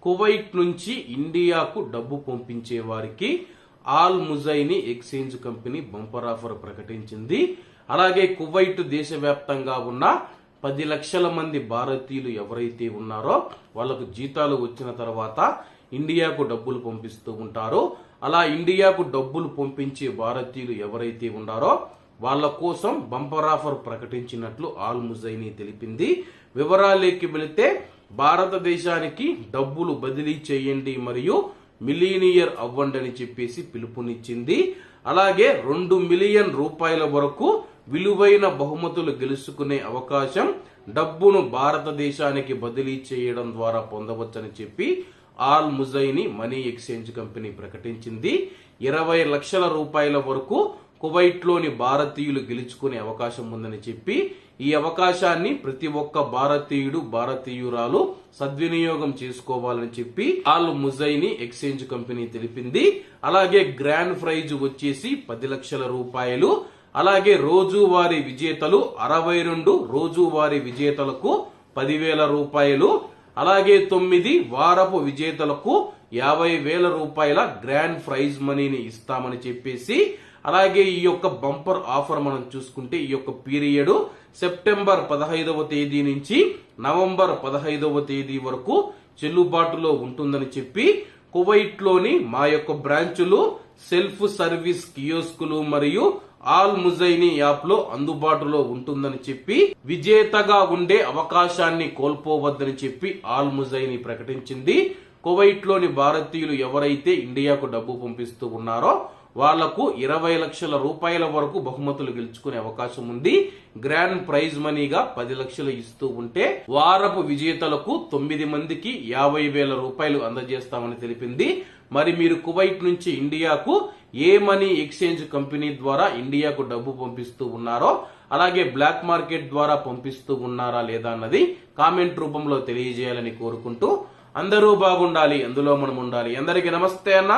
Kuwait నుంచి ఇండియాకు డబ్బు పంపించే వారికి Al Muzaini exchange company bumper offer ప్రకటించింది. అలాగే కువైట్ దేశవ్యాప్తంగా ఉన్న 10 లక్షల మంది భారతీయులు ఎవరైతే ఉన్నారో వాళ్లకు జీతాలు వచ్చిన తర్వాత ఇండియాకు డబ్బులు పంపిస్తూ ఉంటారో అలా ఇండియాకు డబ్బులు పంపించే భారతీయులు ఎవరైతే ఉన్నారో వాళ్ళ కోసం బంపర్ ఆఫర్ ప్రకటించినట్లు ఆల్ ముజైని తెలిపింది. వివరాల్లోకి వెళితే భారతదేశానికి డబ్బులు బదిలీ చేయండి మరియు మిలీనియర్ అవ్వండి అని చెప్పేసి పిలుపునిచ్చింది. అలాగే 2 మిలియన్ రూపాయల వరకు విలువైన బహుమతులు గెలుచుకునే అవకాశం డబ్బును భారతదేశానికి బదిలీ చేయడం ద్వారా పొందవచ్చని చెప్పి ఆల్ ముజైని మనీ ఎక్స్చేంజ్ కంపెనీ ప్రకటించింది. 20 లక్షల రూపాయల వరకు కువైట్ లోని భారతీయులు గెలుచుకునే అవకాశం ఉందని చెప్పి ఈ అవకాశాన్ని ప్రతి ఒక్క భారతీయుడు భారతీయురాలు సద్వినియోగం చేసుకోవాలని చెప్పి ఆల్ ముజైని ఎక్స్చేంజ్ కంపెనీ తెలిపింది. అలాగే గ్రాండ్ ప్రైజ్ వచ్చేసి 10 లక్షల రూపాయలు. అలాగే రోజువారీ విజేతలు 62 రోజువారీ విజేతలకు 10,000 రూపాయలు. అలాగే 9 వారపు విజేతలకు 50,000 రూపాయల గ్రాండ్ ప్రైజ్ మనీని ఇస్తామని చెప్పేసి అలాగే ఈ యొక్క బంపర్ ఆఫర్ మనం చూసుకుంటే ఈ యొక్క పీరియడ్ సెప్టెంబర్ 15వ తేదీ నుంచి నవంబర్ 15వ తేదీ వరకు చెల్లుబాటులో ఉంటుందని చెప్పి కువైట్ లోని మా యొక్క బ్రాంచులు సెల్ఫ్ సర్వీస్ కియోస్కులు మరియు ఆల్ ముజైని యాప్ లో అందుబాటులో ఉంటుందని చెప్పి విజేతగా ఉండే అవకాశాన్ని కోల్పోవద్దని చెప్పి ఆల్ ముజైని ప్రకటించింది. కువైట్ లోని భారతీయులు ఎవరైతే ఇండియాకు డబ్బు పంపిస్తూ ఉన్నారో వాళ్లకు 20 లక్షల రూపాయల వరకు బహుమతులు గెలుచుకునే అవకాశం ఉంది. గ్రాండ్ ప్రైజ్ మనీగా 10 లక్షలు ఇస్తూ ఉంటే వారపు విజేతలకు 9 మందికి 50,000 రూపాయలు అందజేస్తామని తెలిపింది. మరి మీరు కువైట్ నుంచి ఇండియాకు ఏ మనీ ఎక్స్చేంజ్ కంపెనీ ద్వారా ఇండియాకు డబ్బు పంపిస్తూ ఉన్నారో అలాగే బ్లాక్ మార్కెట్ ద్వారా పంపిస్తూ ఉన్నారా లేదా అన్నది కామెంట్ రూపంలో తెలియజేయాలని కోరుకుంటూ అందరూ బాగుండాలి, అందులో మనం ఉండాలి. అందరికీ నమస్తే అన్న.